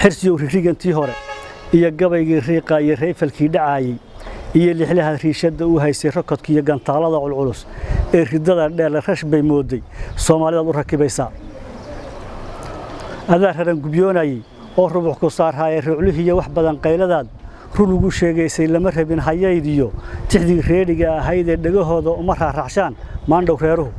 xirsiyo Rigan hore iyo gabaygii riiqa iyo reefalkii dhacaayay iyo lixlaha riishada uu haysay rakadka iyo gantaalada culculus ee ridada dheer la rash bay mooday soomaalida u rakibaysa adaa raran gubyoonayay oo rubuc ku saarhaay ruuclihiya wax badan qayladaad run ugu sheegaysay lama rabin hayaydiyo tixdii reediga ahayd ee dhagahooda uma raaraxshaan maandhow reeruhu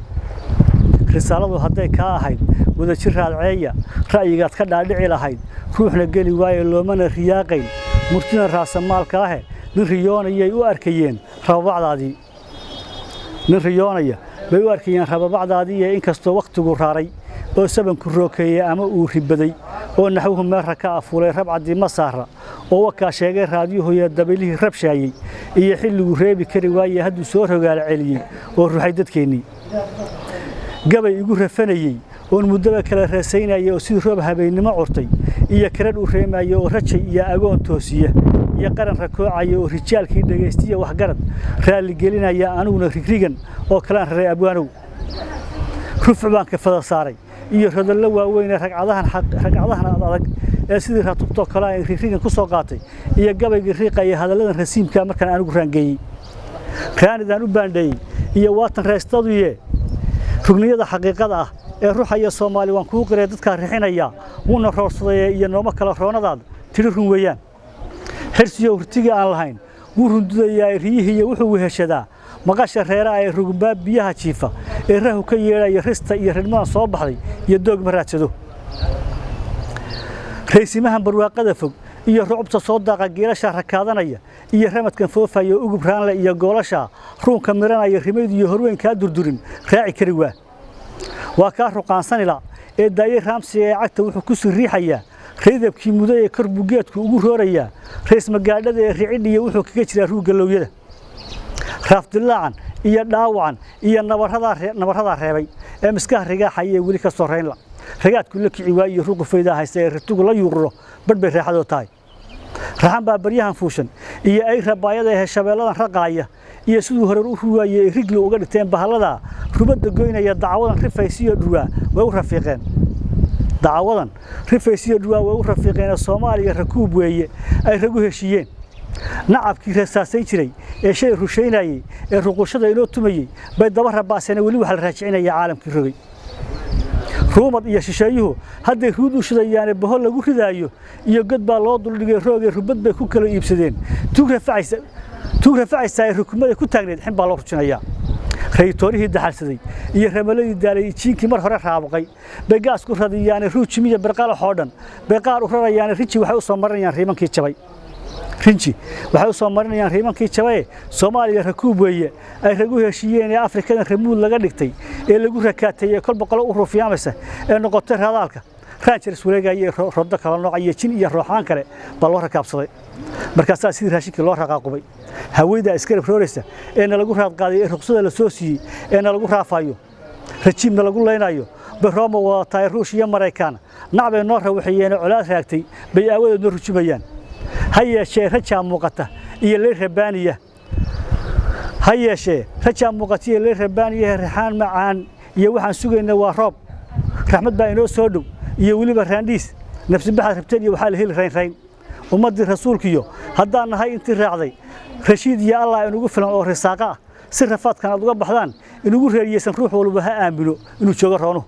risaaladu hadday ka ahayd wada jir raadceeya ra'yigaad ka dhaadhici lahayd ruuxna geli waaye loomana riyaaqayn murtina raasamaalka ah nin riyoonayay u arkayeen rababacdaadii nin riyoonaya bay u arkayeen rababacdaadii ee inkastoo waqtigu raaray oo sabanku rookeeyay ama uu ribaday oo naxwuhu meerra ka afulay rabcadii masaara oo wakaa sheegay raadiyuhu dabaylihii rabshaayay iyo xilligu reebi kari waayay hadduu soo rogaal celiyey oo ruuxay dadkeennii gabay igu rafanayay oon muddaba kala raasaynayay oo sidii roob habeennimo curtay iyo karadh u reemayay oo rajay iyo agoon toosiya iyo qaran rakoocaya oo rijaalkii dhagaystiya waxgarad raalli gelinaya aniguna Rigan oo kalaan raray abwaanow rufuc baan ka fada saaray iyo rodollo waaweyn ragcadahan adag ee sidii ratubto kala ay Rigan ku soo qaatay iyo gabaygii riiqaya hadalladan rasiimka markaan anigu raangeeyay raanidan u baandhay iyo waatan reestaduye rugniyada xaqiiqada ah ee ruuxa Soomaali waan ku qiray dadka rixinaya una roorsaday iyo nooma kala roonadaad tiri run weeyaan xirsiyo urtiga aan lahayn wuu rundudayaa riyihiya wuxuu weheshadaa maqasha reeraha ee rugba biyaha jiifa ee rahu ka yeelaya rista iyo ridmaan soo baxday iyo doog maraadsado raysimahan barwaaqada fog iyo rucubta soo daaqa geelasha rakaadanaya iyo ramadkan foofayo ugu raanle iyo goolasha ruunka miranaya rimayd iyo horweyn ka durdurin raaci kari waa ka ruqaansanila ee daayay raamsi ee cagta wuxuu ku siriixaya reedabkii muday ee korbugeedku ugu rooraya rees magaadhada ee ricidhiyo wuxuu kaga jiraa ruuga looyada raafdilaacan iyo dhaawacan iyo nabarada reebay ee miskaha rigaaxaya weli ka soo reynla ragaadku la kici waayo ruuq fayda haysta ee ritugu la yuurro badbay raaxado tahay raxan baa baryahan fuushan iyo ay rabaayada ee shabeeladan raqaaya iyo sidoo hore u ruwaayay riglo uga dhigteen bahalada rubada goynaya dacwadan rifaysiyo dhuwa way u rafiiqeen dacwadan rifaysiyo dhuwa way u rafiiqeen Soomaaliya rakuub weeye ay ragu heshiyeen nacabkii rasaasay jiray ee shay rusheynayay ee ruqushada inoo tumayay bay daba rabaaseen wali waxa la raajicinaya caalamkii rogay ruumad iyo shisheeyuhu hadday ruud u shidayaan bahol lagu ridaayo iyo god baa loo dul dhigay roogay rubad bay ku kala iibsadeen tuug rafacaysa rukumada ku taagneed xin baa loo rujinayaa raytoorihii daxalsaday iyo ramaladii daalay jiinkii mar hore raabaqay bay gaas ku radiyaan ruujimiya barqala xoodhan bay qaar u rarayaan riji waxay u soo marinayaan riimankii jabay Soomaaliya rakuub weeye ay ragu heshiyeen ee Afrikada remuud laga dhigtay ee lagu rakaatay kol boqol u ruufiyaamaysa ee noqotay radaalka Rangers wareegay rodo kala nooc iyo jin iyo ruuxaan kale bal loo rakaabsaday markaas sidii raashinkii loo raqaaqubay hawada iskar rooreysa ee lagu raad qaaday ee ruqsada la soo siiyay ee lagu raafayo rajiimna lagu leenayo Roma waa taay Ruushya Mareykan nacbay noo rawaxiyeen culaad raagtay bay aawada noo rujumayaan hayeeshee rajaa muuqata iyo leer rabaaniya raxaan macaan iyo waxaan sugaynaa waa roob raxmad baa inoo soo dhow iyo waliba raandhiis nafsi baxad rabteen iyo waxa la heli rayn ummadii rasuulkiyo haddaan nahay intii raacday rashiid iyo Allah inugu filan oo risaaqa si rafaadkan aad uga baxdaan inugu reeriyeysan ruux walba ha aamino inuu joogo roono